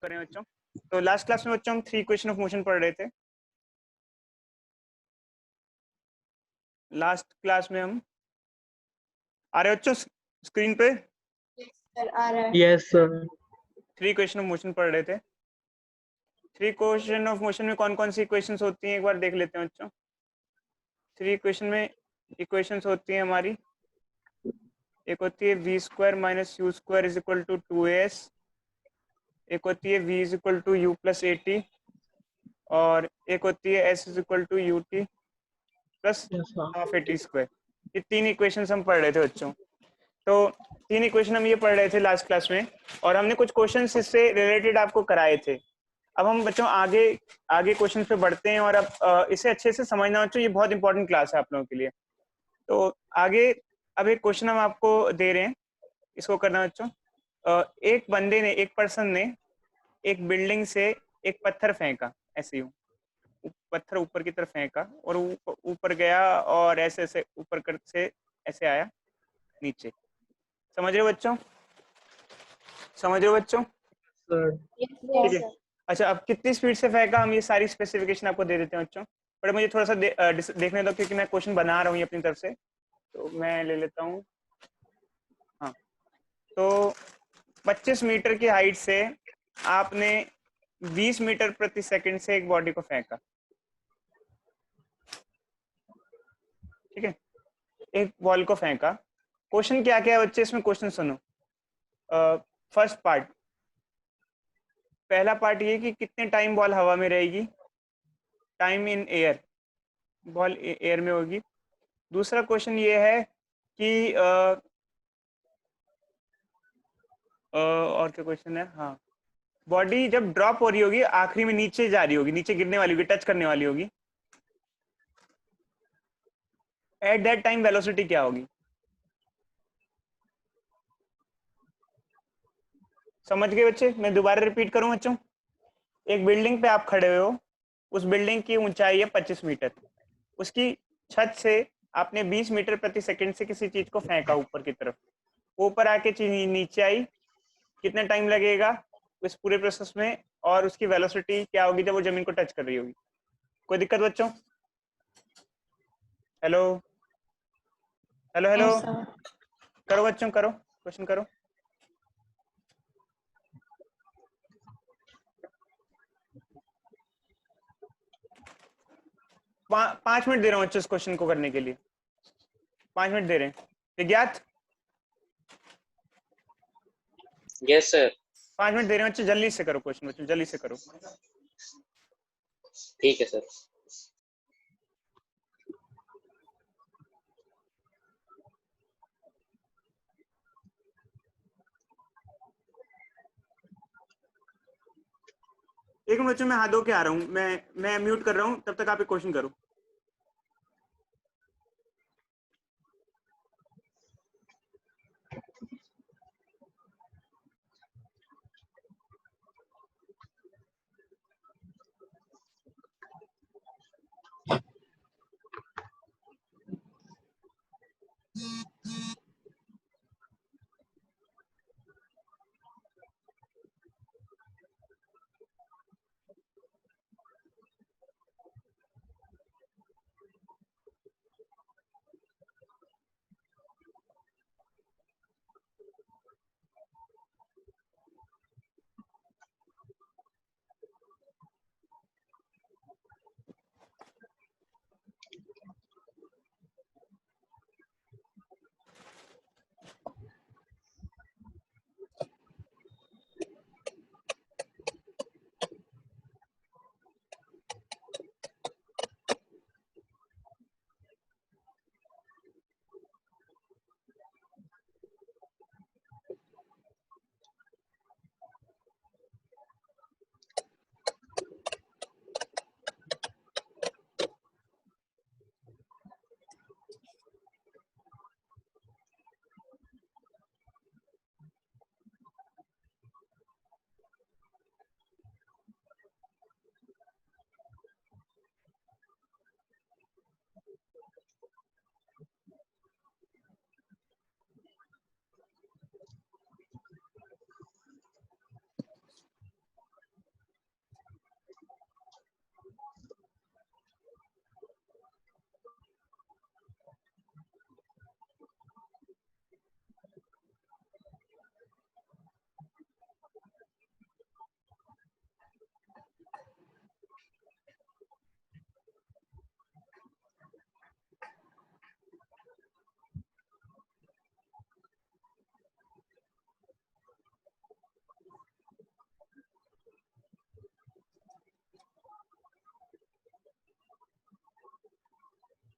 करें बच्चों। तो लास्ट क्लास में बच्चों हम 3 इक्वेशन ऑफ मोशन पढ़ रहे थे। लास्ट क्लास में हम आ रहे बच्चों स्क्रीन पे? Yes sir. 3 equation of motion पढ़ रहे थे। 3 इक्वेशन ऑफ मोशन में कौन कौन सी इक्वेशंस होती हैं एक बार देख लेते हैं बच्चों। 3 इक्वेशन में इक्वेशंस होती हैं हमारी, एक होती है v square minus u square is equal to 2as, एक होती है v is equal to u plus a t, और एक होती है s is equal to u t plus half a t square. ये 3 इक्वेशंस हम पढ़ रहे थे बच्चों। तो 3 इक्वेशन हम ये पढ़ रहे थे लास्ट क्लास में, और हमने कुछ क्वेश्चंस इससे रिलेटेड आपको कराए थे। अब हम बच्चों आगे आगे क्वेश्चन पे बढ़ते हैं, और अब इसे अच्छे से समझना बच्चों, ये बहुत इंपॉर्टेंट क्लास है आप लोगों के लिए। तो आगे अब एक क्वेश्चन हम आपको दे रहे हैं, इसको करना बच्चों। एक बंदे ने, एक पर्सन ने एक बिल्डिंग से एक पत्थर फेंका, ऐसे ही पत्थर ऊपर की तरफ फेंका, और ऊपर गया और ऐसे ऐसे ऊपर कर से ऐसे आया नीचे। समझ रहे हो बच्चों? समझ रहे हो बच्चों? ठीक है। अच्छा, अब कितनी स्पीड से फेंका, हम ये सारी स्पेसिफिकेशन आपको दे देते हैं बच्चों। पर मुझे थोड़ा सा देखने दो, क्योंकि मैं क्वेश्चन बना रहा हूँ अपनी तरफ से, तो मैं ले लेता हूँ। हाँ, तो 25 मीटर की हाइट से आपने 20 मीटर प्रति सेकंड से एक बॉडी को फेंका। ठीक है, एक बॉल को फेंका। क्वेश्चन क्या क्या है बच्चे इसमें, क्वेश्चन सुनो। फर्स्ट पार्ट, पहला पार्ट ये कि कितने टाइम बॉल हवा में रहेगी, time in air, ball air में होगी। दूसरा क्वेश्चन ये है कि और क्या क्वेश्चन है, हाँ, बॉडी जब ड्रॉप हो रही होगी, आखिरी में नीचे जा रही होगी, नीचे गिरने वाली होगी, टच करने वाली होगी, एट दैट टाइम वेलोसिटी क्या होगी। समझ गए बच्चे? मैं दोबारा रिपीट करूं बच्चों। एक बिल्डिंग पे आप खड़े हुए हो, उस बिल्डिंग की ऊंचाई है 25 मीटर, उसकी छत से आपने 20 मीटर प्रति सेकंड से किसी चीज को फेंका ऊपर की तरफ, ऊपर आके चीज नीचे आई, कितना टाइम लगेगा इस पूरे प्रोसेस में, और उसकी वेलोसिटी क्या होगी जब वो जमीन को टच कर रही होगी। कोई दिक्कत बच्चों? हेलो हेलो हेलो, करो बच्चों, करो क्वेश्चन करो। 5 मिनट दे रहा हूँ बच्चों इस क्वेश्चन को करने के लिए, 5 मिनट दे रहे हैं। विज्ञात, यस सर। 5 मिनट दे रहे हैं बच्चों, जल्दी से करो क्वेश्चन बच्चों, जल्दी से करो। ठीक है सर। एक मिनट बच्चों, मैं हाथ धो के आ रहा हूँ, मैं म्यूट कर रहा हूँ, तब तक आप एक क्वेश्चन करो।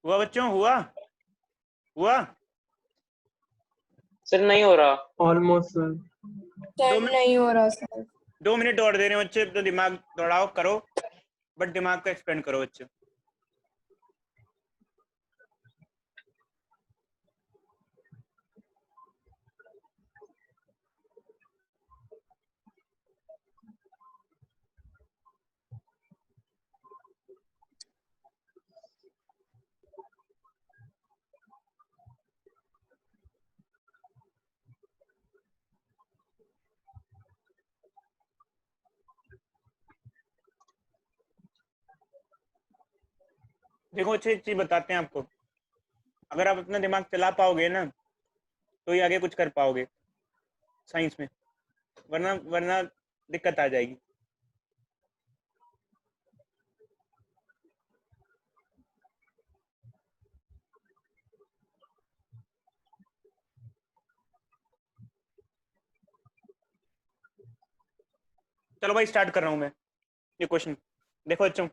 हुआ बच्चों? हुआ हुआ? सर नहीं हो रहा। Almost sir. दो मिनट नहीं हो रहा सर। 2 मिनट और दे रहे हैं बच्चे, तो दिमाग दौड़ाओ करो, बट दिमाग को एक्सपेंड करो बच्चे। देखो अच्छी चीज बताते हैं आपको, अगर आप अपना दिमाग चला पाओगे ना तो ही आगे कुछ कर पाओगे साइंस में, वरना वरना दिक्कत आ जाएगी। चलो भाई स्टार्ट कर रहा हूं मैं ये क्वेश्चन। देखो बच्चों,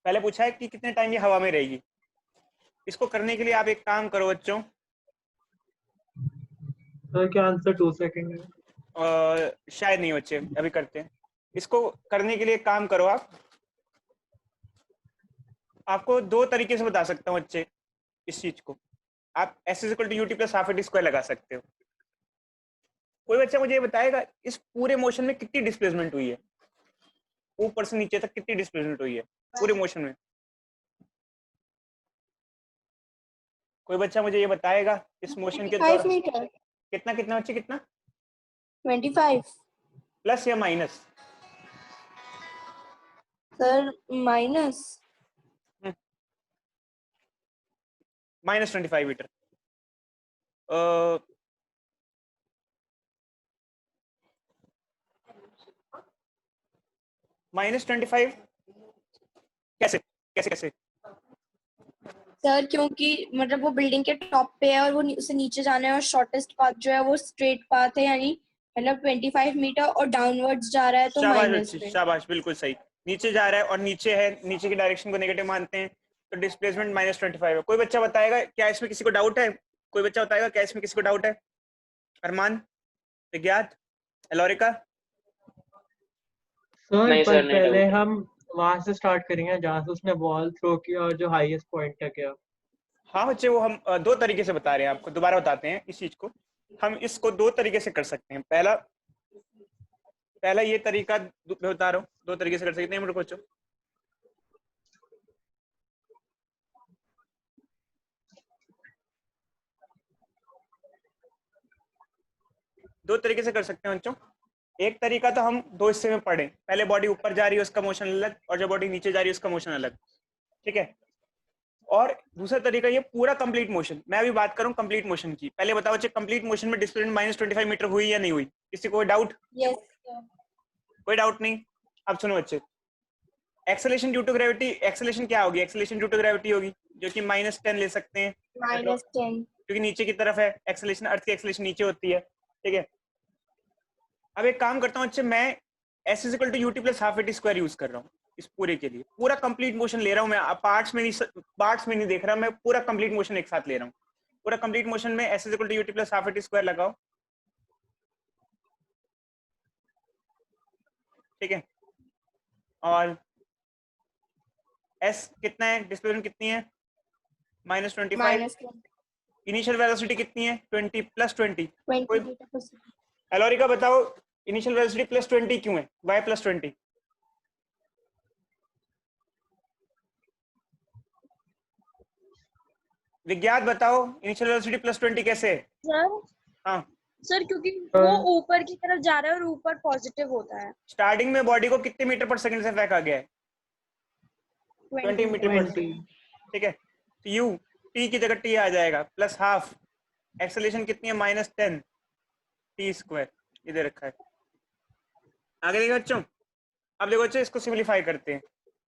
पहले पूछा है कि कितने टाइम ये हवा में रहेगी। इसको करने के लिए आप एक काम करो बच्चों, सर क्या आंसर 2 सेकंड है? शायद नहीं बच्चे, अभी करते हैं। इसको करने के लिए एक काम करो, आप आपको 2 तरीके से बता सकता हूँ बच्चे इस चीज को। आप s is equal to u t plus half a t square लगा सकते हो। कोई बच्चा मुझे ये बताएगा इस पूरे मोशन में कितनी डिस्प्लेसमेंट हुई है, ऊपर से नीचे तक कितनी डिस्प्लेसमेंट हुई है पूरे मोशन में? कोई बच्चा मुझे ये बताएगा इस मोशन के 25 दौरान मीटर। कितना कितना बच्चे, कितना 25 प्लस या माइनस? Sir minus -25 metre. -25 कैसे कैसे कैसे? सर क्योंकि मतलब वो बिल्डिंग के टॉप पे है और वो उसे नीचे जाना है और शॉर्टेस्ट पाथ जो है वो स्ट्रेट पाथ है, यानी मतलब 25 मीटर और डाउनवर्ड्स जा रहा है तो शाबाश माइनस बच्चे में। शाबाश, बिल्कुल सही। नीचे जा रहा है और नीचे है, नीचे की डायरेक्शन को नेगेटिव मानते हैं तो डिस्प्लेसमेंट -25 है। कोई बच्चा बताएगा क्या इसमें किसी को डाउट है? कोई बच्चा बताएगा क्या इसमें किसी को डाउट है? अरमान, विज्ञात, एलोरिका? सर नहीं पर सर, नहीं पहले डाउट है। हम वहां से स्टार्ट करेंगे जहाँ से उसने बॉल थ्रो किया और जो हाईएस्ट पॉइंट तक गया। हाँ बच्चे, वो हम 2 तरीके से बता रहे हैं आपको, दोबारा बताते हैं इस चीज को। हम इसको 2 तरीके से कर सकते हैं। पहला पहला ये तरीका मैं बता रहा हूँ, 2 तरीके से कर सकते हैं मेरे बच्चों। दो तरीके से कर सकते हैं बच्चों। एक तरीका तो हम 2 हिस्से में पढ़े, पहले बॉडी ऊपर जा रही है उसका मोशन अलग, और जब बॉडी नीचे जा रही है उसका मोशन अलग, ठीक है। और दूसरा तरीका ये पूरा कंप्लीट मोशन, मैं अभी बात करूं कंप्लीट मोशन की। पहले बताओ बच्चे, कंप्लीट मोशन में डिस्प्लेसमेंट -25 मीटर हुई या नहीं हुई? किसी को डाउट? यस कोई डाउट नहीं। अब सुनो बच्चे, acceleration due to gravity, acceleration क्या होगी? एक्सेलेरेशन ड्यू टू ग्रेविटी होगी, जो कि -10 ले सकते हैं -10। क्योंकि नीचे की तरफ है एक्सेलेरेशन, अर्थ की एक्सेलेरेशन नीचे होती है, ठीक है। अब एक काम करता हूँ बच्चे, मैं s is equal to u t plus half a t square use कर रहा हूँ इस पूरे के लिए। पूरा कंप्लीट मोशन ले रहा हूँ मैं, पार्ट्स में नहीं देख रहा, मैं पूरा कंप्लीट मोशन एक साथ ले रहा हूँ। पूरा कंप्लीट मोशन में s is equal to u t plus half a t square लगाओ, ठीक है। और एस कितना है, डिस्प्लेसमेंट कितनी है? -25। इनिशियल वेलोसिटी कितनी है? 20 प्लस 20। 20 कोई मीटर पर सेकंड। एलोरिका बताओ, इनिशियल वेलोसिटी +20 क्यों है? वाई +20? विज्ञात बताओ, इनिशियल वेलोसिटी +20 कैसे है? सर हाँ, सर क्योंकि वो ऊपर की तरफ जा रहा है और ऊपर पॉजिटिव होता है। स्टार्टिंग में बॉडी को कितने मीटर पर सेकंड से फेंका गया है? 20 मीटर पर 20। सेकंड, ठीक है। तो यू टी की जगह टी आ जाएगा प्लस हाफ, एक्सेलेरेशन कितनी है? -10 टी स्क्वायर, इधर रखा है। आगे देखो बच्चों, अब देखो बच्चों, इसको सिंपलीफाई करते हैं।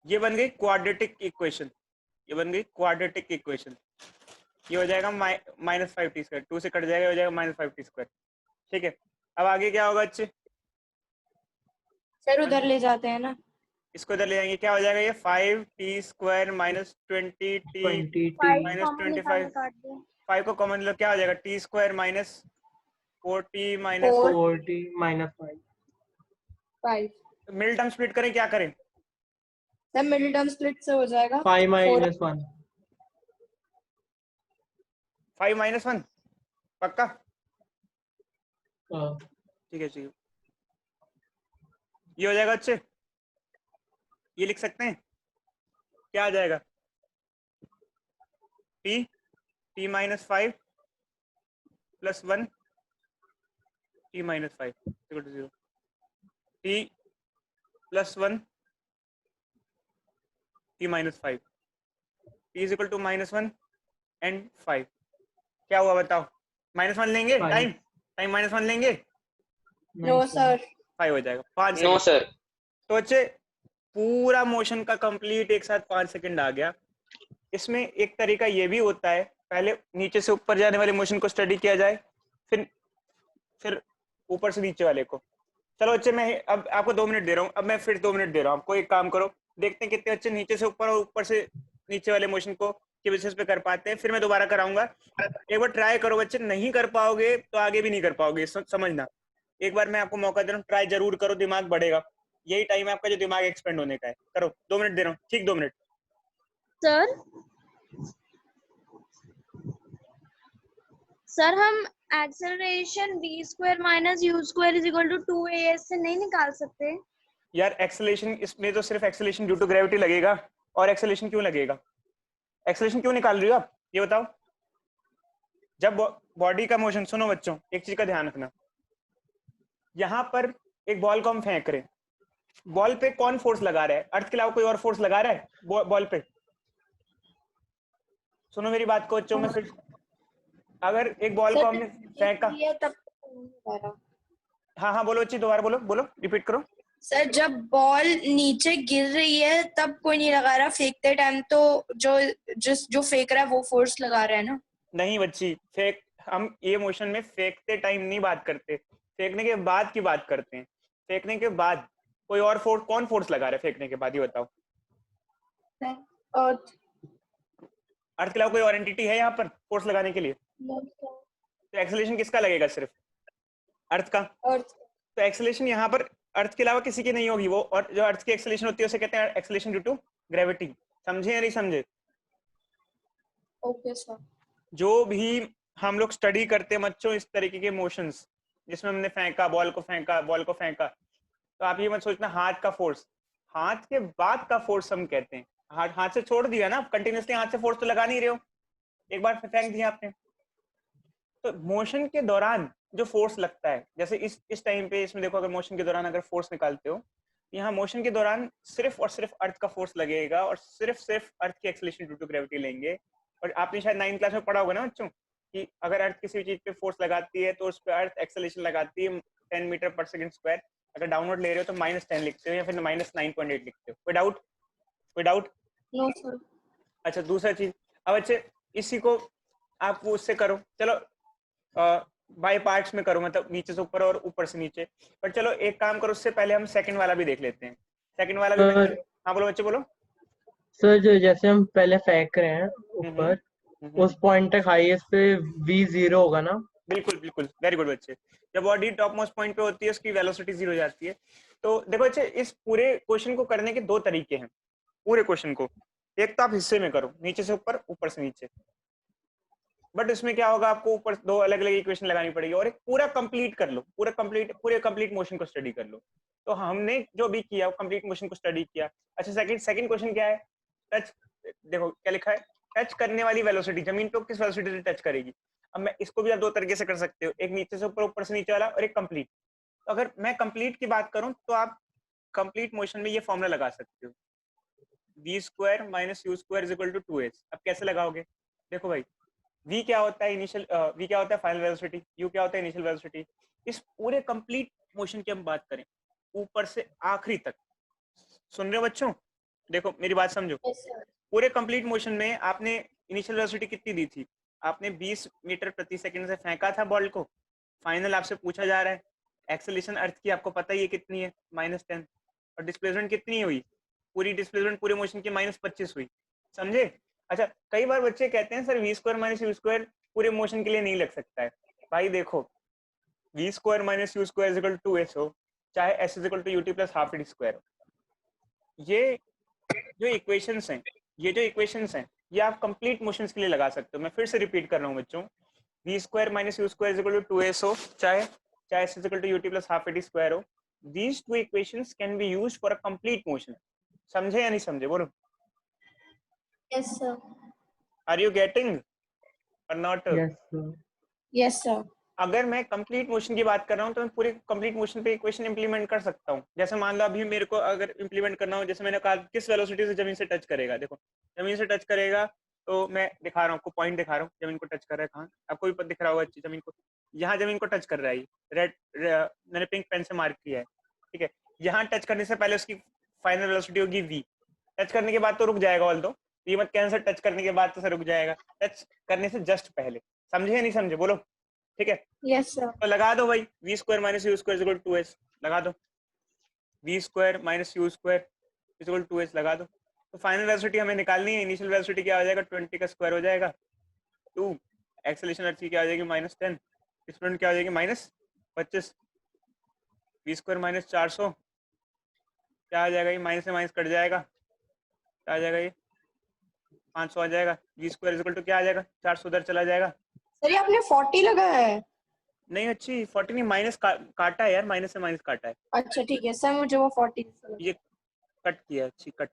ये बन गई क्वाड्रेटिक इक्वेशन, ये बन गई क्वाड्रेटिक इक्वेशन। ये हो जाएगा -5 टी स्क्वायर, 2 से कट जाएगा, हो जाएगा -5 टी स्क्वायर, ठीक है। अब आगे क्या होगा बच्चे? सर उधर ले जाते हैं ना। इसको इधर ले जाएंगे, क्या हो जाएगा ये 5t square minus 20t 20t minus 25, 5 को कॉमन लो, क्या हो जाएगा t square minus 4t minus 4t -5। 5 middle term split करें, क्या करें? सर मिडिल टर्म स्प्लिट से हो जाएगा 5 -1 5 माइनस 1 पक्का? हाँ। ठीक है, ये हो जाएगा अच्छे, ये लिख सकते हैं, क्या आ जाएगा t माइनस 5 प्लस 1 t माइनस 5 इक्वल टू 0, t प्लस 1 t माइनस 5, t is equal to -1 and 5। क्या हुआ बताओ? -1 लेंगे, 5। टाइम -1 लेंगे, नो सर 5 हो जाएगा 5 नो सेकंड। सर। तो अच्छे पूरा मोशन का कंप्लीट एक साथ 5 सेकंड आ गया। इसमें एक तरीका ये भी होता है, पहले नीचे से ऊपर जाने वाले मोशन को स्टडी किया जाए, फिर ऊपर से नीचे वाले को। चलो अच्छे, मैं अब आपको 2 मिनट दे रहा हूँ, अब मैं फिर 2 मिनट दे रहा हूँ आपको। एक काम करो, देखते हैं कितने अच्छे नीचे से ऊपर और ऊपर से नीचे वाले मोशन को के बेसिस पे कर पाते हैं। फिर मैं दोबारा कराऊंगा, एक बार ट्राई करो बच्चे, नहीं कर पाओगे तो आगे भी नहीं कर पाओगे, समझना। एक बार मैं आपको मौका दे रहा हूँ, ट्राई जरूर करो, दिमाग बढ़ेगा। यही टाइम है आपका जो दिमाग एक्सपेंड होने का है। करो, 2 मिनट दे रहा हूँ, ठीक 2 मिनट। सर हम acceleration v square minus u square is equal to 2as से नहीं निकाल सकते? यार एक्सेलेरेशन, इसमें तो सिर्फ एक्सेलेरेशन ड्यू टू ग्रेविटी लगेगा, और एक्सेलेरेशन क्यों लगेगा? एक्सेलेरेशन क्यों निकाल रही हो आप, ये बताओ। जब बॉडी का मोशन, सुनो बच्चों, एक चीज का ध्यान रखना, यहाँ पर एक बॉल को हम फेंक रहे हैं, बॉल पे कौन फोर्स लगा रहा है? अर्थ के अलावा कोई और फोर्स लगा रहा है बॉल पे? सुनो मेरी बात को बच्चों, में फिर अगर एक बॉल को हमने फेंका, तब हाँ बोलो बच्ची, दोबारा बोलो, रिपीट करो। सर जब बॉल नीचे गिर रही है तब कोई नहीं लगा रहा, फेंकते टाइम तो जो फेंक रहा है वो फोर्स लगा रहा है ना? नहीं बच्ची, हम ये मोशन में फेंकते टाइम नहीं बात करते, फेंकने के बाद की बात करते हैं। फेंकने के बाद कोई और फोर्स, कौन फोर्स लगा रहा है फेंकने के बाद, ये बताओ। अर्थ के अलावा कोई और एंटिटी है यहाँ पर फोर्स लगाने के लिए? तो एक्सेलरेशन किसका लगेगा? सिर्फ अर्थ का। तो एक्सेलरेशन यहाँ पर अर्थ के अलावा किसी की नहीं होगी वो, और जो अर्थ की एक्सेलरेशन होती है उसे कहते हैं एक्सेलरेशन ड्यू टू ग्रेविटी। समझे या नहीं समझे? Okay sir. जो भी हम लोग स्टडी करते हैं बच्चों, इस तरीके के मोशंस जिसमें हमने फेंका, बॉल को फेंका, तो आप ये मत सोचना हाथ का फोर्स, हाथ के बाद का फोर्स हम कहते हैं। हाथ से छोड़ दिया ना, कंटिन्यूसली हाथ से फोर्स तो लगा नहीं रहे हो, एक बार फेंक दिया आपने। तो मोशन के दौरान जो फोर्स लगता है, जैसे इस टाइम पे इसमें देखो, अगर मोशन के दौरान अगर फोर्स निकालते हो, यहाँ मोशन के दौरान सिर्फ और सिर्फ अर्थ का फोर्स लगेगा, और सिर्फ अर्थ की एक्सेलरेशन ड्यू टू ग्रेविटी लेंगे। और आपने शायद 9th क्लास में पढ़ा होगा ना बच्चों, कि अगर अर्थ किसी चीज पे फोर्स लगाती है तो उस पर अर्थ एक्सेलरेशन लगाती है 10 मीटर पर सेकंड स्क्वायर। अगर डाउनवर्ड ले रहे हो तो -10 लिखते हो, या फिर -9.8 लिखते हो। कोई डाउट? No sir. अच्छा, दूसरा चीज, अब अच्छे इसी को आप उससे करो, चलो बाय पार्ट्स में करो, मतलब नीचे से ऊपर और ऊपर से नीचे। पर चलो एक काम करो, उससे पहले हम सेकंड वाला भी देख लेते हैं। सेकंड वाला भी हाँ बोलो बच्चे, बोलो। सर जो जैसे हम पहले फेंक रहे हैं ऊपर, उस पॉइंट तक हाईएस्ट पे v0 होगा ना? बिल्कुल, वेरी गुड बच्चे। जब बॉडी टॉप मोस्ट पॉइंट पे होती है, उसकी वेलोसिटी 0 हो जाती है। तो देखो बच्चे, इस पूरे क्वेश्चन को करने के 2 तरीके हैं। पूरे क्वेश्चन को एक तो आप हिस्से में करो, नीचे से ऊपर से नीचे, बट इसमें क्या होगा, आपको ऊपर 2 अलग अलग इक्वेशन लगानी पड़ेगी, और एक पूरा कंप्लीट कर लो, पूरे कंप्लीट मोशन को स्टडी कर लो। तो हमने जो भी किया वो कंप्लीट मोशन को स्टडी किया। अच्छा, सेकंड क्वेश्चन क्या है? टच, देखो क्या लिखा है, टच करने वाली वेलोसिटी, जमीन पे किस वेलोसिटी से टच करेगी। अब मैं इसको भी आप 2 तरीके से कर सकते हो, एक नीचे से ऊपर से नीचे वाला, और एक कंप्लीट। तो अगर मैं कंप्लीट की बात करूं तो आप कंप्लीट मोशन में ये फॉर्मूला लगा सकते हो, v square minus u square is equal to 2h। अब कैसे लगाओगे? देखो भाई, v क्या होता है इनिशियल, v क्या होता है फाइनल वेलोसिटी, u क्या होता है इनिशियल वेलोसिटी। इस पूरे कंप्लीट मोशन की हम बात करें ऊपर से आखिरी तक, सुन रहे हो बच्चों? देखो मेरी बात समझो। पूरे कंप्लीट मोशन में आपने इनिशियल वेलोसिटी कितनी दी थी? आपने 20 मीटर प्रति सेकंड से फेंका था बॉल को। फाइनल आपसे पूछा जा रहा है एक्सेलरेशन अर्थ की, आपको पता ही है कितनी है, -10, और डिस्प्लेसमेंट कितनी हुई? पूरी डिस्प्लेसमेंट पूरे मोशन की -25 हुई, समझे। अच्छा, कई बार बच्चे कहते हैं sir v square minus u square पूरे मोशन के लिए नहीं लग सकता है। भाई देखो, v square minus u square is equal to s हो, चाहे s is equal to ut plus half d square हो, ये जो इक्वेशंस हैं ये आप कंप्लीट मोशंस के लिए लगा सकते हो। मैं फिर से रिपीट कर रहा हूँ बच्चों, v square minus u square is equal to 2s हो, चाहे s is equal to ut plus half d square हो, these two equations can be used for a complete motion। समझे या नहीं समझे, बोलो। Yes, sir. Are you getting or not? Yes, sir. Yes, sir. अगर मैं कंप्लीट मोशन की बात कर रहा हूँ तो मैं पूरे कंप्लीट मोशन पे इक्वेशन इंप्लीमेंट कर सकता हूँ। जैसे मान लो अभी मेरे को अगर इंप्लीमेंट करना हो, जैसे मैंने कहा किस वेलोसिटी से जमीन से टच करेगा, देखो जमीन से टच करेगा तो मैं दिखा रहा हूँ आपको, पॉइंट दिखा रहा हूँ जमीन को टच कर रहा है कहाँ, आपको भी दिख रहा होगा जमीन को, यहाँ जमीन को टच कर रहा है, रेड मैंने पिंक पेन से मार्क किया है, ठीक है। यहाँ टच करने से पहले उसकी फाइनल वेलोसिटी होगी v, टच करने के बाद तो रुक जाएगा, ऑल दो ये मत कहना सर टच करने के बाद तो सर रुक जाएगा, टच करने से जस्ट पहले, समझे या नहीं समझे, बोलो। ठीक है, Yes, sir. तो लगा दो भाई, v square minus u square is equal to 2s, लगा दो v square minus u square is equal to 2s, लगा दो। तो फाइनल वेलोसिटी हमें निकालनी है, इनिशियल वेलोसिटी क्या हो जाएगा 20 का स्क्वायर हो जाएगा 2, एक्सेलरेशन अर्थ की क्या हो जाएगी -10, डिस्प्लेसमेंट क्या हो जाएगी -25, v स्क्वायर माइनस 400 क्या आ जाएगा, ये माइनस से माइनस कट जाएगा, क्या आ जाएगा ये 500 आ जाएगा, v square is equal to क्या आ जाएगा 400 उधर चला जाएगा। सर ये आपने 40 लगाया है। नहीं अच्छी 40 नहीं, माइनस काटा है यार, माइनस से माइनस काटा है, अच्छा ठीक है सर, मुझे वो 40 ये कट किया, अच्छी कट,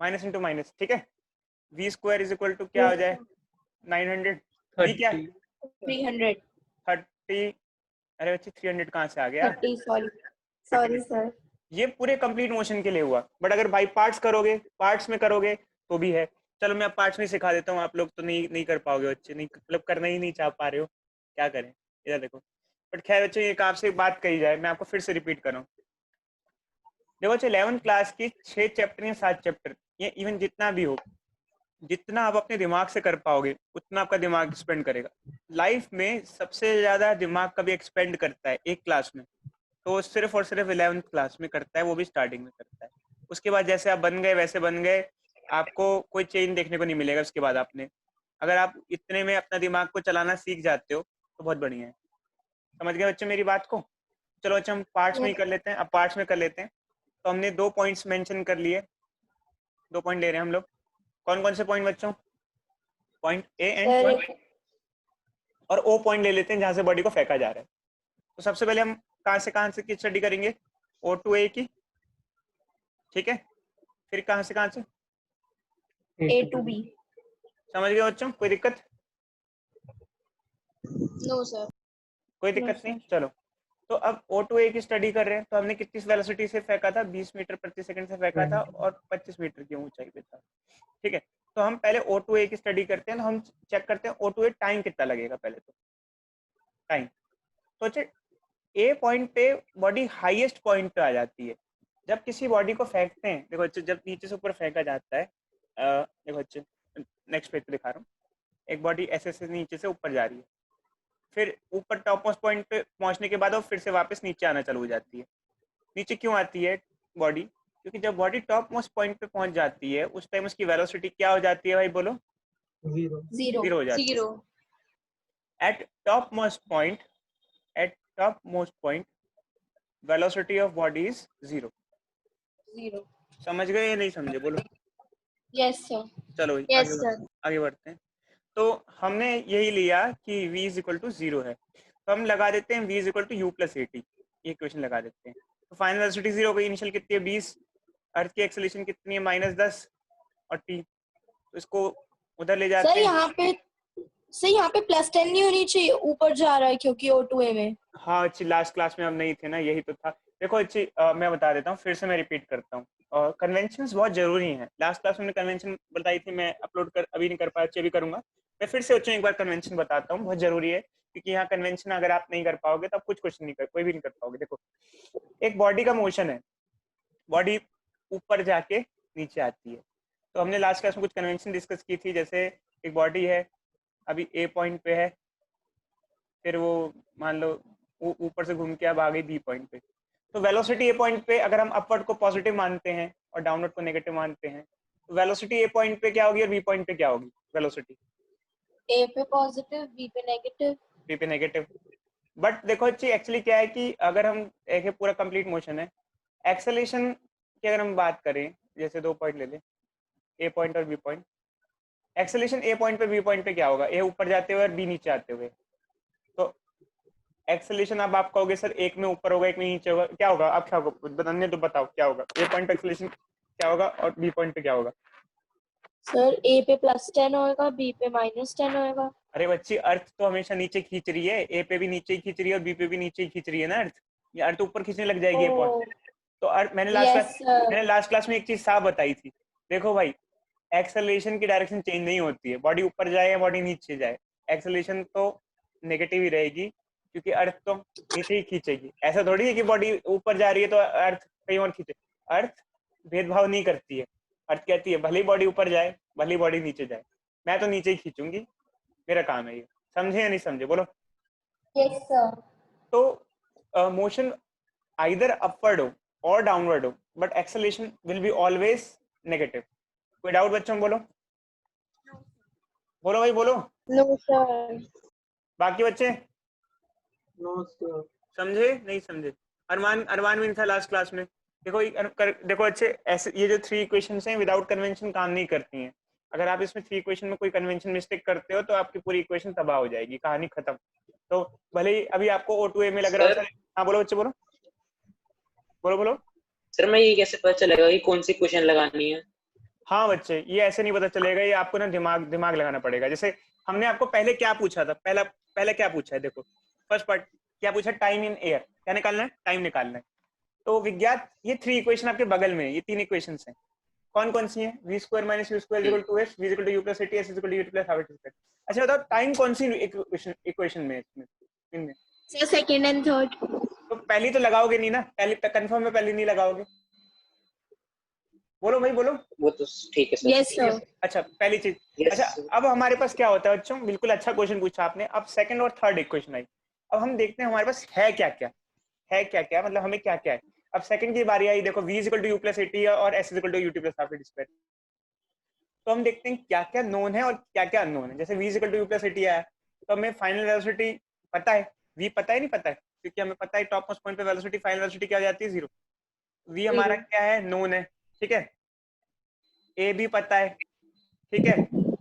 माइनस इंटू माइनस, ठीक है। v square is equal to क्या हो जाए 900, v क्या 30। 30, अरे बच्चे 300 कहाँ से आ गया, 30, सॉरी सर। ये पूरे कंप्लीट मोशन के लिए हुआ, बट अगर बाई पार्ट्स करोगे, पार्ट्स में करोगे तो भी है। चलो मैं पार्ट्स में सिखा देता हूँ, आप लोग तो नहीं कर पाओगे बच्चे, नहीं मतलब करना ही नहीं चाह पा रहे हो, क्या करें, इधर देखो। बट खैर बच्चे एक आपसे बात कही जाए, मैं आपको फिर से रिपीट कर रहा हूँ। देखो बच्चे 11th क्लास की 6 चैप्टर या 7 चैप्टर, ये इवन जितना भी हो, जितना आप अपने दिमाग से कर पाओगे उतना आपका दिमाग एक्सपेंड करेगा। लाइफ में सबसे ज्यादा दिमाग कभी एक्सपेंड करता है एक क्लास में, तो सिर्फ और सिर्फ 11th क्लास में करता है, वो भी स्टार्टिंग में करता है। उसके बाद जैसे आप बन गए वैसे बन गए, आपको कोई चेंज देखने को नहीं मिलेगा उसके बाद आपने, अगर आप इतने में अपना दिमाग को चलाना सीख जाते हो तो बहुत बढ़िया है। समझ गए बच्चे मेरी बात को। चलो अच्छा हम पार्ट्स में ही कर लेते हैं, अब पार्ट्स में कर लेते हैं। तो हमने 2 पॉइंट्स मेंशन कर लिए, 2 पॉइंट ले रहे हैं हम लोग। कौन कौन से पॉइंट बच्चों, पॉइंट ए एंड पॉइंट और ओ पॉइंट ले लेते हैं जहां से बॉडी को फेंका जा रहा है। तो सबसे पहले हम कहां से की स्टडी करेंगे, ओ टू ए की, ठीक है। फिर कहां से A to B। समझ गए बच्चों, कोई दिक्कत, नो सर। कोई दिक्कत नहीं। चलो तो अब O2A की स्टडी कर रहे हैं, तो हमने कितनी वेलोसिटी से फेंका था, 20 मीटर प्रति सेकंड से फेंका था और 25 मीटर की ऊंचाई पे था, ठीक है। तो हम पहले O2A की स्टडी करते हैं, तो हम चेक करते हैं O2A टाइम कितना लगेगा। पहले तो टाइम, तो अच्छा ए पॉइंट पे बॉडी हाईएस्ट पॉइंट पे आ जाती है जब किसी बॉडी को फेंकते हैं। देखो अच्छे, जब नीचे से ऊपर फेंका जाता है, देखो अच्छे नेक्स्ट पेज पे दिखा रहा हूँ, एक बॉडी ऐसे से नीचे से ऊपर जा रही है, फिर ऊपर टॉप मोस्ट पॉइंट पे पहुंचने के बाद वो फिर से वापस नीचे आना चालू हो जाती है। नीचे क्यों आती है बॉडी, क्योंकि जब बॉडी टॉप मोस्ट पॉइंट पे पहुंच जाती है उस टाइम उसकी वेलोसिटी क्या हो जाती है भाई, बोलो, 0 हो जाती है। Eight top most point velocity of body is 0। समझ गए या नहीं समझे, बोलो। Yes sir. चलो यस सर। आगे बढ़ते हैं। तो हमने यही लिया कि v इज इक्वल टू 0 है, तो हम लगा देते हैं v is equal to u plus at, ये इक्वेशन लगा देते हैं। तो फाइनल वेलोसिटी 0 हो गई, इनिशियल कितनी है 20, अर्थ की एक्सेलरेशन कितनी है -10 और t, तो इसको उधर ले जाते सर हैं। यहाँ पे +10 नहीं होनी चाहिए, ऊपर जा रहा है क्योंकि O2A में। हाँ अच्छी, लास्ट क्लास में हम नहीं थे ना, यही तो था। देखो अच्छी मैं बता देता हूँ, फिर से मैं रिपीट करता हूँ, कन्वेंशंस बहुत जरूरी हैं। लास्ट क्लास में मैंने कन्वेंशन बताई थी, मैं अपलोड कर अभी नहीं कर पाया, अच्छे भी करूंगा। मैं फिर से बच्चों एक बार कन्वेंशन बताता हूँ, बहुत जरूरी है, क्योंकि यहाँ कन्वेंशन अगर आप नहीं कर पाओगे तो आप कुछ क्वेश्चन नहीं कर, कोई भी नहीं कर पाओगे। देखो एक बॉडी का मोशन है, बॉडी ऊपर जाके नीचे आती है, तो हमने लास्ट क्लास में कुछ कन्वेंशन डिस्कस की थी। जैसे एक बॉडी है, अभी ए पॉइंट पे है, फिर वो मान लो ऊपर से घूम के अब आ गई बी पॉइंट पे, तो वेलोसिटी ए पॉइंट पे अगर हम अपवर्ड को पॉजिटिव मानते हैं और डाउनवर्ड को नेगेटिव मानते हैं, तो वेलोसिटी ए पॉइंट पे क्या होगी और बी पॉइंट पे क्या होगी वेलोसिटी? ए पे पॉजिटिव, बी पे नेगेटिव। बी पे नेगेटिव। बट देखो अच्छी एक्चुअली क्या है कि अगर हम एक पूरा कंप्लीट मोशन है, एक्सेलेरेशन की अगर हम बात करें, जैसे 2 पॉइंट ले लें, ए पॉइंट और बी पॉइंट, एक्सेलेरेशन ए पॉइंट पे बी पॉइंट पे क्या होगा? ए ऊपर जाते हुए और बी नीचे आते हुए। तो एक्सेलेरेशन अब आप कहोगे सर एक में ऊपर होगा एक में नीचे होगा, क्या होगा? आप क्या होगा बताने तो बताओ क्या होगा? ए पॉइंट पे एक्सेलेरेशन क्या होगा और बी पॉइंट पे क्या होगा? सर ए पे +10 होएगा, बी पे -10 होएगा। अरे बच्ची, अर्थ तो हमेशा नीचे खींच रही है, ए पे भी नीचे ही खींच रही है और बी पे भी नीचे ही खींच रही है ना अर्थ। ये अर्थ ऊपर खींचने लग जाएगी ए पॉइंट। तो अर्थ मैंने लास्ट क्लास में एक चीज साफ बताई थी, देखो भाई एक्सेलरेशन की डायरेक्शन चेंज नहीं होती है, बॉडी ऊपर जाए या बॉडी नीचे जाए, एक्सेलरेशन तो नेगेटिव ही रहेगी क्योंकि अर्थ तो नीचे ही खींचेगी। ऐसा थोड़ी है कि बॉडी ऊपर जा रही है तो अर्थ कहीं और खींचे। अर्थ भेदभाव नहीं करती है, अर्थ कहती है भले ही बॉडी ऊपर जाए भले ही बॉडी नीचे जाए, मैं तो नीचे ही खींचूंगी, मेरा काम है ये। समझे या नहीं समझे? बोलो। Yes sir. तो मोशन आइदर अपवर्ड हो और डाउनवर्ड हो, but acceleration will be always negative. कोई डाउट बच्चों? बोलो बोलो भाई बोलो। No sir. बाकी बच्चे नो सर। समझे नहीं समझे? अरमान अरमान भी नहीं था लास्ट क्लास में। देखो देखो अच्छे, ऐसे ये जो 3 इक्वेशंस हैं विदाउट कन्वेंशन काम नहीं करती हैं। अगर आप इसमें 3 इक्वेशन में कोई कन्वेंशन मिस्टेक करते हो तो आपकी पूरी इक्वेशन तबाह हो जाएगी, कहानी खत्म। तो भले ही अभी आपको O2A में लग रहा है। हाँ बोलो बच्चे बोलो बोलो बोलो। सर मैं ये कैसे पता चलेगा कि कौन सी क्वेश्चन लगानी है? हाँ बच्चे, ये ऐसे नहीं पता चलेगा, ये आपको ना दिमाग लगाना पड़ेगा। जैसे हमने आपको पहले क्या पूछा था, पहला क्या पूछा है, देखो फर्स्ट पार्ट क्या पूछा, टाइम इन एयर, क्या निकालना है? टाइम निकालना है। तो विज्ञात ये 3 इक्वेशन आपके बगल में, ये 3 इक्वेशंस हैं, कौन कौन सी हैं? v square minus u square equal to s, v equal to u plus 80, s equal to u plus half square. अच्छा बताओ टाइम कौन सी इक्वेशन में इसमें इनमें? Sir second and third. तो पहली तो लगाओगे नहीं ना, पहली कंफर्म है, पहली नहीं लगाओगे। बोलो भाई बोलो। वो तो ठीक है सर। Yes sir. अच्छा पहली चीज। Yes, अच्छा sir. अब हमारे पास क्या होता है बच्चों, बिल्कुल अच्छा क्वेश्चन पूछा आपने। अब सेकंड और थर्ड इक्वेशन आई, अब हम देखते हैं हमारे पास है क्या क्या, मतलब हमें क्या क्या है। अब सेकंड की बारी आई, देखो v equal to u plus 80 और s equal to ut plus half square. तो हम देखते हैं क्या क्या नोन है और क्या क्या अननोन है। जैसे v equal to u plus 80 आया तो हमें फाइनल वेलोसिटी पता है, v पता है नहीं पता है, क्योंकि हमें पता है टॉप मोस्ट पॉइंट पे वेलोसिटी फाइनल वेलोसिटी क्या हो जाती है 0। v हमारा क्या है, नोन है, ठीक है। a भी पता है, ठीक है,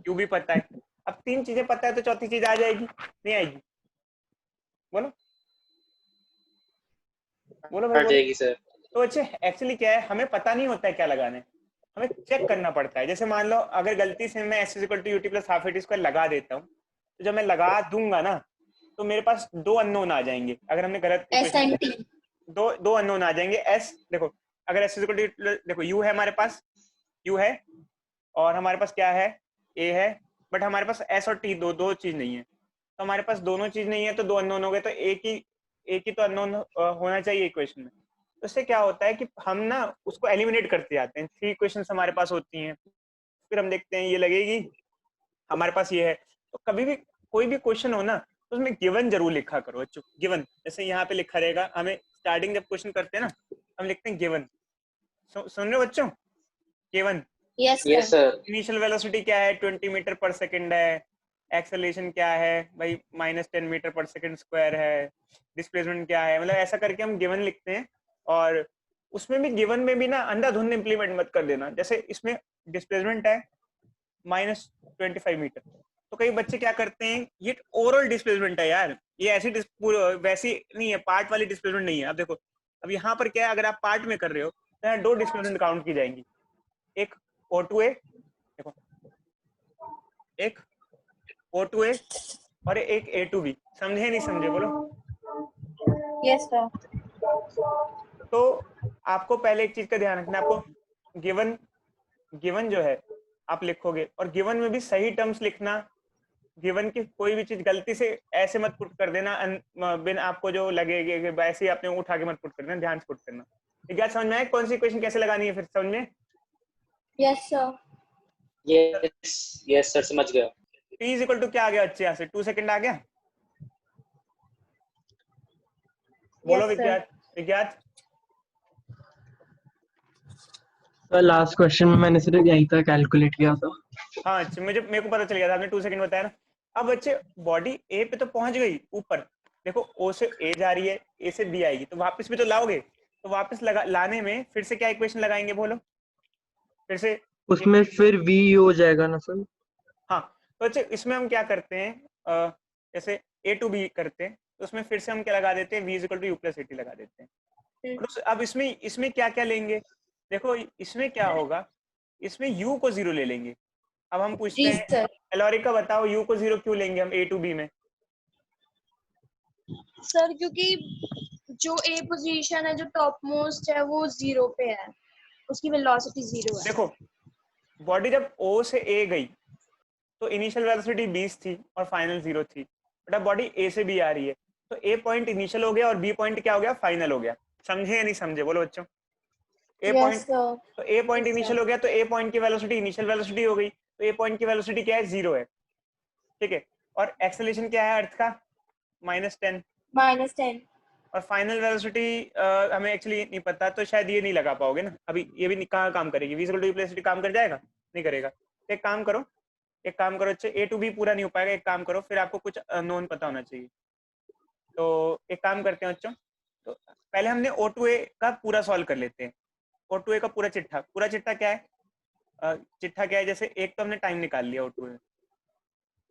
u भी पता है। अब 3 चीजें पता है तो चौथी चीज आ जाएगी, नहीं आएगी? बोलो बोलो भाई आ जाएगी सर। तो अच्छे एक्चुअली क्या है, हमें पता नहीं होता है क्या लगाना है, हमें चेक करना पड़ता है। जैसे मान लो अगर गलती से मैं s equal to ut plus half square लगा देता हूँ, तो जब मैं लगा दूंगा ना तो मेरे पास 2 अननोन आ जाएंगे। अगर हमने गलत एस एंड टी। दो अननोन आ जाएंगे। s देखो अगर s इक्वल टू, देखो u है हमारे पास, u है और हमारे पास क्या है, a है, बट हमारे पास s और t दो चीज नहीं है। तो हमारे पास दोनों चीज नहीं है तो 2 अननोन हो गए, तो एक ही तो अननोन होना चाहिए इक्वेशन में। तो इससे क्या होता है कि हम ना उसको एलिमिनेट करते जाते हैं। 3 इक्वेशंस हमारे पास होती हैं, फिर हम देखते हैं ये लगेगी, हमारे पास ये है। तो कभी भी कोई भी क्वेश्चन हो ना तो उसमें गिवन जरूर लिखा करो बच्चों, गिवन। जैसे यहाँ पे लिखा रहेगा, हमें स्टार्टिंग जब क्वेश्चन करते हैं ना हम लिखते हैं गिवन। सुन रहे हो बच्चों? Given. Yes yes sir. Initial velocity क्या है, 20 मीटर पर सेकंड है। एक्सेलरेशन क्या है भाई, -10 मीटर पर सेकंड स्क्वायर है। डिस्प्लेसमेंट क्या है, मतलब ऐसा करके हम गिवन लिखते हैं। और उसमें भी गिवन में भी ना अंधाधुंध इंप्लीमेंट मत कर देना। जैसे इसमें डिस्प्लेसमेंट है -25 मीटर, तो कई बच्चे क्या करते हैं, ये ओवरऑल डिस्प्लेसमेंट है यार, ये ऐसी वैसी नहीं है, पार्ट वाली डिस्प्लेसमेंट नहीं है। अब देखो अब यहाँ पर क्या है, अगर आप पार्ट में कर रहे हो तो यहाँ 2 डिस्प्लेसमेंट काउंट की जाएंगी, एक O2A, देखो एक O2A और एक A2B। समझे नहीं समझे? बोलो। Yes sir. तो आपको पहले एक चीज का ध्यान रखना, आपको गिवन जो है आप लिखोगे और गिवन में भी सही टर्म्स लिखना। गिवन की कोई भी चीज गलती से ऐसे मत पुट कर देना बिन आपको जो लगेगा वैसे ही आपने उठा के मत पुट कर देना, ध्यान से पुट करना। ठीक है, समझ में आया कौन सी इक्वेशन कैसे लगानी है? फिर समझ में? Yes sir. यस सर समझ गया। t इज इक्वल टू क्या आ गया बच्चे, यहाँ से 2 सेकंड आ गया। बोलो Yes, sir. Vigyat sir last question में मैंने सिर्फ यही तक कैलकुलेट किया था। हाँ अच्छा, मेरे को पता चल गया था, आपने 2 सेकंड बताया ना। अब बच्चे बॉडी ए पे तो पहुंच गई ऊपर, देखो ओ से ए जा रही है, ए से बी आएगी, तो वापस भी तो लाओगे, तो वापस लाने में फिर से क्या इक्वेशन लगाएंगे बोलो फिर से। उसमें फिर v हो जाएगा ना सर? हाँ तो अच्छा, इसमें हम क्या करते हैं, जैसे ए टू बी करते हैं, तो उसमें फिर से हम क्या लगा देते हैं, v equal to u plus a t लगा देते हैं। और अब इसमें क्या क्या लेंगे, देखो इसमें क्या होगा, इसमें u को 0 ले लेंगे। अब हम पूछते जी हैं सर। एलोरिका बताओ u को 0 क्यों लेंगे हम ए टू बी में? सर क्योंकि जो ए पोजीशन है जो टॉप मोस्ट है वो 0 पे है, उसकी वेलोसिटी 0 है। देखो बॉडी जब o से a गई तो इनिशियल वेलोसिटी 20 थी और फाइनल 0 थी, बट अब बॉडी a से b आ रही है, तो a पॉइंट इनिशियल हो गया और b पॉइंट क्या हो गया, फाइनल हो गया। समझे या नहीं समझे बोलो बच्चों? a yes point, sir. तो a point Yes, sir. Initial हो गया, तो a पॉइंट की वेलोसिटी इनिशियल वेलोसिटी हो गई, तो a पॉइंट की वेलोसिटी क्या है, 0 है, ठीक है। और एक्सेलरेशन क्या है अर्थ का, -10, -10। और फाइनल वेलोसिटी हमें एक्चुअली नहीं पता, तो शायद ये नहीं लगा पाओगे ना अभी, ये भी कहाँ काम करेगी, v इक्वल टू वेलोसिटी काम कर जाएगा, नहीं करेगा। तो एक काम करो अच्छे, ए टू बी पूरा नहीं हो पाएगा, एक काम करो, फिर आपको कुछ नोन पता होना चाहिए। तो एक काम करते हैं बच्चों, तो पहले हमने O2A का पूरा सॉल्व कर लेते हैं। O2A का पूरा चिट्ठा क्या है, चिट्ठा क्या है, जैसे एक तो हमने टाइम निकाल लिया O2A,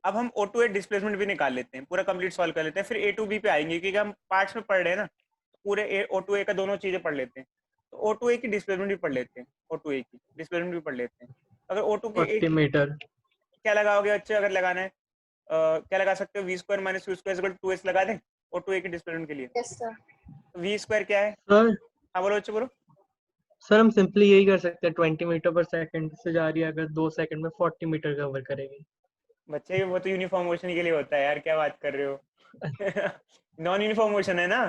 अब हम O2A डिस्प्लेसमेंट भी निकाल लेते हैं, पूरा कंप्लीट सॉल्व कर लेते हैं, फिर A2B पे आएंगे, क्योंकि हम पार्ट्स में पढ़ रहे हैं ना, पूरे O2A का दोनों चीजें पढ़ लेते हैं। तो O2A की डिस्प्लेसमेंट भी पढ़ लेते हैं, O2A की डिस्प्लेसमेंट भी पढ़ लेते हैं। अगर O2 के 40 मीटर। क्या लगाओगे बच्चे, अगर लगाना है क्या लगा सकते हो, v square minus u square 2s लगा दें O2A की डिस्प्लेसमेंट के लिए। Yes sir. तो v स्क्वायर क्या है, सर हाँ बोलो बच्चे बोलो। सर हम सिंपली यही कर सकते हैं, 20 मीटर पर सेकंड से जा रही है, अगर 2 सेकंड में 40 मीटर कवर करेगी। बच्चे वो तो यूनिफॉर्म मोशन के लिए होता है यार, क्या बात कर रहे हो नॉन यूनिफॉर्म मोशन है ना,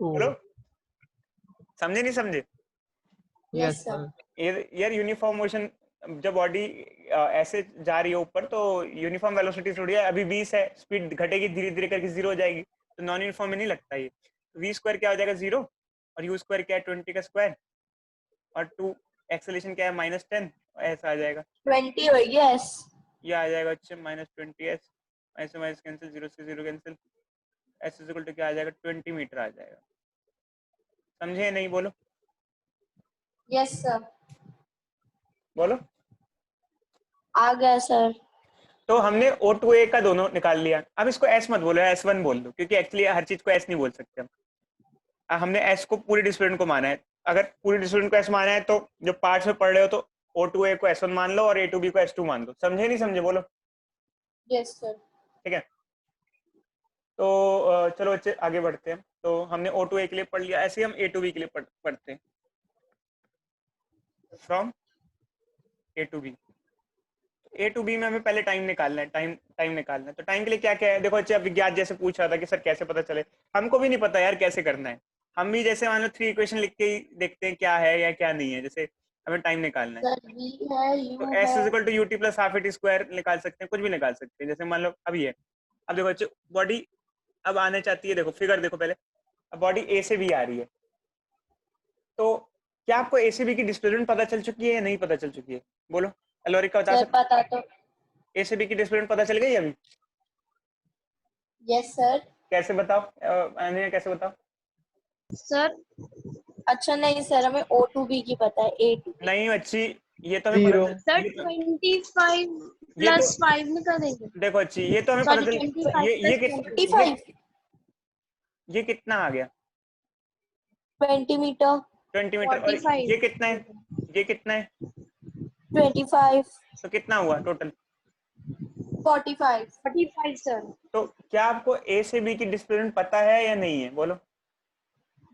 बोलो समझे नहीं समझे? Yes Yes, sir. सर। यार यूनिफॉर्म मोशन, जब बॉडी ऐसे जा रही है ऊपर, तो यूनिफॉर्म वेलोसिटी थोड़ी है, अभी 20 है, स्पीड घटेगी धीरे धीरे करके 0 हो जाएगी, तो नॉन यूनिफॉर्म में नहीं लगता ये। v स्क्वायर क्या हो जाएगा 0, और u स्क्वायर क्या है 20 का स्क्वायर, और 2 एक्सेलरेशन क्या है -10, ऐसा आ जाएगा, 20 होगी। यस। ये आ जाएगा अच्छा -20s, ऐसे माइनस कैंसिल, 0 से 0 कैंसिल, s इक्वल टू क्या आ जाएगा 20 मीटर आ जाएगा। समझे नहीं बोलो? Yes sir. बोलो। आ गया सर। तो हमने O2A का दोनों निकाल लिया, अब इसको S मत बोलो, S1 बोल दो, क्योंकि एक्चुअली हर चीज को S नहीं बोल सकते हम। हमने S को पूरी डिस्प्लेसमेंट को माना है, अगर पूरी डिस्प्लेसमेंट को S माना है, तो जो पार्ट्स में पढ़ रहे हो तो O2A को S1 मान लो और A2B को S2 मान लो। समझे नहीं समझे बोलो? Yes sir. ठीक है, तो चलो बच्चे आगे बढ़ते हैं। तो हमने O2A के लिए पढ़ लिया, ऐसे ही हम A2B के लिए पढ़ते हैं, from A to B। A to B में हमें पहले टाइम निकालना है, टाइम निकालना है। तो टाइम के लिए क्या क्या है, देखो अच्छा विज्ञान जैसे पूछ रहा था कि सर कैसे पता चले, हमको भी नहीं पता यार कैसे करना है, हम भी जैसे मान लो 3 इक्वेशन लिख के ही देखते हैं क्या है या क्या नहीं है, जैसे हमें टाइम निकालना है। सर v है, तो u S है। Is equal to u t plus half a t square निकाल सकते हैं, कुछ भी निकाल सकते हैं, जैसे मान लो अभी है, अब देखो बच्चे बॉडी अब आने चाहती है, देखो फिगर देखो पहले, अब बॉडी ए से बी आ रही है, तो क्या आपको ए से बी की डिस्प्लेसमेंट पता चल चुकी है या नहीं पता चल चुकी है बोलो? एलोरिका बता सर सकते, पता तो। ए से बी की डिस्प्लेसमेंट पता चल गई अभी? Yes sir. कैसे बताओ, अनन्या कैसे बताओ? सर अच्छा नहीं सर, हमें O2B की पता है, A2B। नहीं अच्छी, ये तो हमें Zero. सर ये तो, 25 ये तो प्लस 5 में कर देंगे। देखो अच्छी, ये तो हमें सॉरी पता चल, 25 ये प्लस 25 ये कितना आ गया 20 मीटर। 20 मीटर, और 45 ये कितना है, ये कितना है, 25 तो कितना हुआ टोटल? 45। 45 सर। तो क्या आपको ए से बी की डिस्प्लेसमेंट पता है या नहीं है बोलो?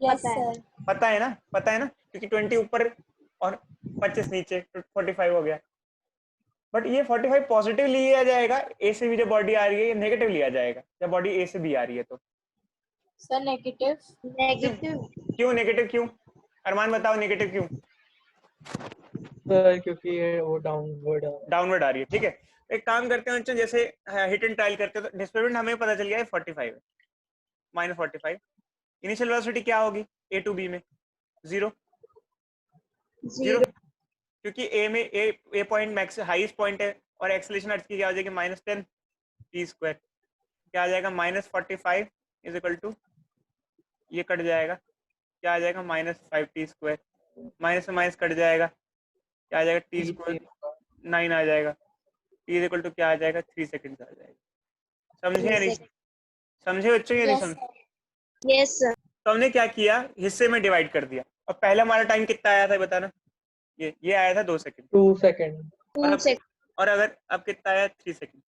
यस पता है। सर। पता है ना, पता है ना, क्योंकि 20 ऊपर और 25 नीचे, तो 45 हो गया। बट ये 45 पॉजिटिव लिया जाएगा ए से बी जब बॉडी आ रही है, नेगेटिव लिया जाएगा जब बॉडी ए से बी आ रही है? तो सर नेगेटिव। नेगेटिव क्यों नेगेटिव क्यों? अरमान बताओ नेगेटिव क्यों? सर क्योंकि ये वो डाउनवर्ड आ रही है, ठीक है। एक काम करते हैं बच्चों, जैसे हिट एंड ट्रायल करते हैं, तो डिस्प्लेसमेंट हमें पता चल गया है 45 है, -45। इनिशियल वेलोसिटी क्या होगी ए टू बी में? 0। जीरो, 0 क्योंकि ए में ए पॉइंट मैक्स हाईएस्ट पॉइंट है और एक्सेलरेशन अर्थ की क्या हो जाएगी -10 टी स्क्वायर, क्या आ जाएगा -45 इज इक्वल टू, ये कट जाएगा, क्या आ जाएगा -5 टी स्क्वायर, माइनस से माइनस कट जाएगा, क्या आ जाएगा टी स्क्वायर 9 आ जाएगा, टी इज इक्वल टू क्या आ जाएगा 3 सेकंड आ जाएगा। समझे या नहीं समझे बच्चों या नहीं Yes, समझे? sir. yes sir तो हमने क्या किया, हिस्से में डिवाइड कर दिया और पहला हमारा टाइम कितना आया था बताना, ये आया था 2 सेकंड 2 सेकंड। 2 सेकंड और अगर अब कितना आया 3 सेकंड,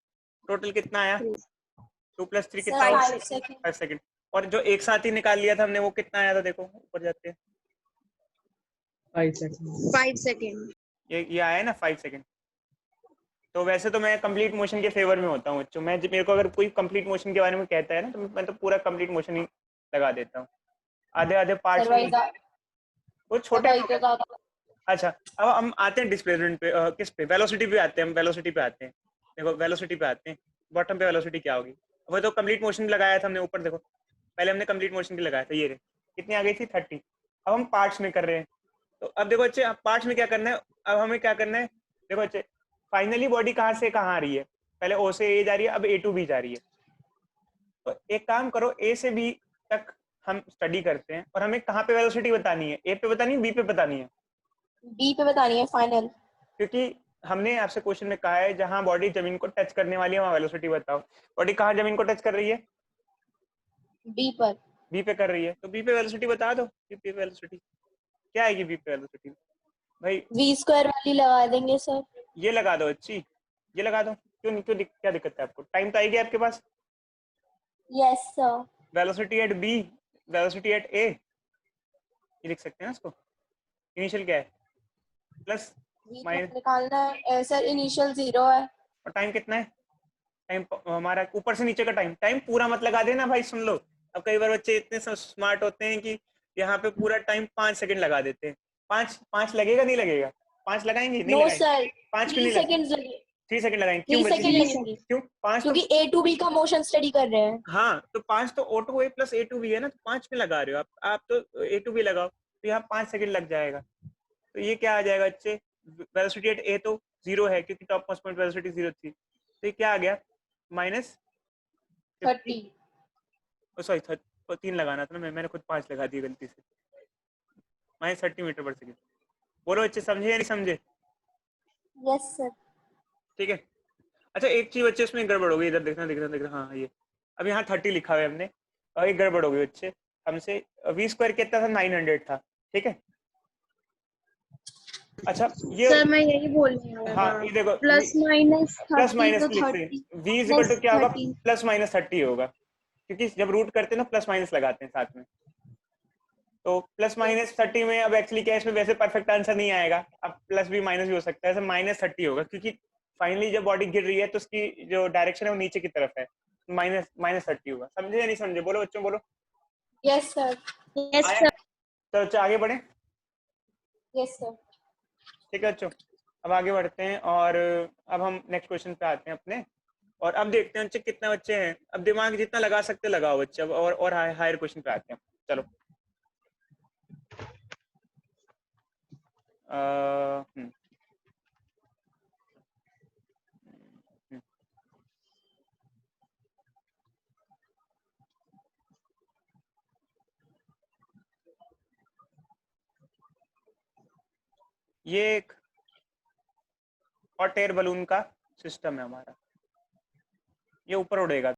टोटल कितना आया 2 + 3 कितना Sir, हुआ 5 seconds. 5 सेकंड। और जो एक साथ ही निकाल लिया था हमने वो कितना आया था, देखो ऊपर जाते हैं, 5 सेकंड। 5 सेकंड ये आया है ना 5 सेकंड। तो वैसे तो मैं कंप्लीट मोशन के फेवर में होता हूँ बच्चों, मैं मेरे को अगर कोई कंप्लीट मोशन के बारे में कहता है ना तो मैं तो पूरा कंप्लीट मोशन ही लगा देता हूँ, आधे आधे पार्ट्स Sir, why वो छोटे why हो गए। अच्छा अब हम आते हैं डिस्प्लेसमेंट पे, किस पे, वेलोसिटी पे आते हैं, हम वेलोसिटी पे आते हैं। देखो वेलोसिटी पे आते हैं, बॉटम पे वेलोसिटी क्या होगी, वो तो कंप्लीट मोशन लगाया था हमने ऊपर, देखो पहले हमने कंप्लीट मोशन की लगाया था, ये कितनी आ गई थी 30। अब हम पार्ट्स में कर रहे हैं, तो अब देखो बच्चे अब पार्ट्स में क्या करना है, अब हमें क्या करना है, देखो बच्चे फाइनली बॉडी कहाँ से कहाँ आ रही है, पहले ओ से ए जा रही है, अब ए टू बी जा रही है। तो एक काम करो, ए से बी तक हम स्टडी करते हैं और हमें कहाँ पे वेलोसिटी बतानी है, ए पे बतानी है बी पे बतानी है, B पे बतानी है फाइनल। क्योंकि हमने आपसे क्वेश्चन में कहा है जहां बॉडी जमीन को टच करने वाली है वहां वेलोसिटी बताओ। बॉडी कहाँ जमीन को टच कर रही है, B पर। बी पे कर रही है, तो बी पे वेलोसिटी बता दो, बी पे वेलोसिटी क्या आएगी, बी पे वेलोसिटी भाई V² वाली लगा देंगे सर। ये लगा दो, अच्छी ये लगा दो, क्यों नहीं, क्या दिक्कत है आपको, टाइम तो आएगी आपके पास, Yes sir. Velocity at B, velocity at A, ये लिख सकते हैं ना इसको, इनिशियल क्या है प्लस V माइनस, निकालना है सर, इनिशियल 0 है। और टाइम कितना है, टाइम हमारा ऊपर से नीचे का टाइम, टाइम पूरा मत लगा देना भाई, सुन लो। अब कई बार बच्चे इतने स्मार्ट होते हैं कि यहाँ पे पूरा टाइम 5 सेकंड लगा देते हैं, 5 लगेगा नहीं लगेगा, 5 लगाएंगे नहीं नो लगाएंगे, सर, 5 क्यों 3 नहीं लगे, सेकंड्स लगे, 3 सेकंड लगाएंगे, क्यों 3 बच्चे सेकंड लगेंगे क्यों 5 तो, क्योंकि A to B का मोशन स्टडी कर रहे हैं। हाँ तो 5 तो O to A plus A to B है ना, तो 5 में लगा रहे हो आप तो A to B लगाओ, तो यहाँ 5 सेकंड लग जाएगा। तो ये क्या आ जाएगा बच्चे, वेलोसिटी एट ए तो 0 है क्योंकि टॉप मोस्ट पॉइंट वेलोसिटी 0 थी, तो ये क्या आ गया -30, 30। सॉरी 3 लगाना था ना, मैंने खुद 5 लगा दिए गलती से, -30 मीटर पर सेकंड। बोलो बच्चे समझे या नहीं समझे, यस सर। ठीक है। अच्छा एक चीज बच्चे इसमें गड़बड़ हो गई, इधर देखना, हाँ ये अब यहाँ 30 लिखा हुआ है हमने, और एक गड़बड़ हो गई बच्चे हमसे, V² कितना था 900 था, ठीक है। अच्छा ये सर मैं यही बोलने वाला हाँ था, ये देखो प्लस माइनस प्लस 30 माइनस तो लिखते 30 हैं, V इज इक्वल टू क्या होगा, 30 +-30 होगा, क्योंकि जब रूट करते हैं ना प्लस माइनस लगाते हैं साथ में, तो +-30 में अब एक्चुअली क्या है, इसमें वैसे परफेक्ट आंसर नहीं आएगा, अब प्लस भी माइनस भी हो सकता है, ऐसे -30 होगा, क्योंकि फाइनली जब बॉडी गिर रही है तो उसकी जो डायरेक्शन है वो नीचे की तरफ है, -30 होगा। समझे या नहीं समझे, बोलो बच्चों बोलो, यस सर। यस आया? सर तो बच्चों आगे बढ़े, यस सर। ठीक है बच्चों, अब आगे बढ़ते हैं और अब हम नेक्स्ट क्वेश्चन पे आते हैं अपने, और अब देखते हैं बच्चे कितने बच्चे हैं, अब दिमाग जितना लगा सकते लगाओ बच्चे, अब और हायर क्वेश्चन पे आते हैं, चलो। ये एक हॉट एयर बलून का सिस्टम है हमारा, ये ऊपर उड़ेगा,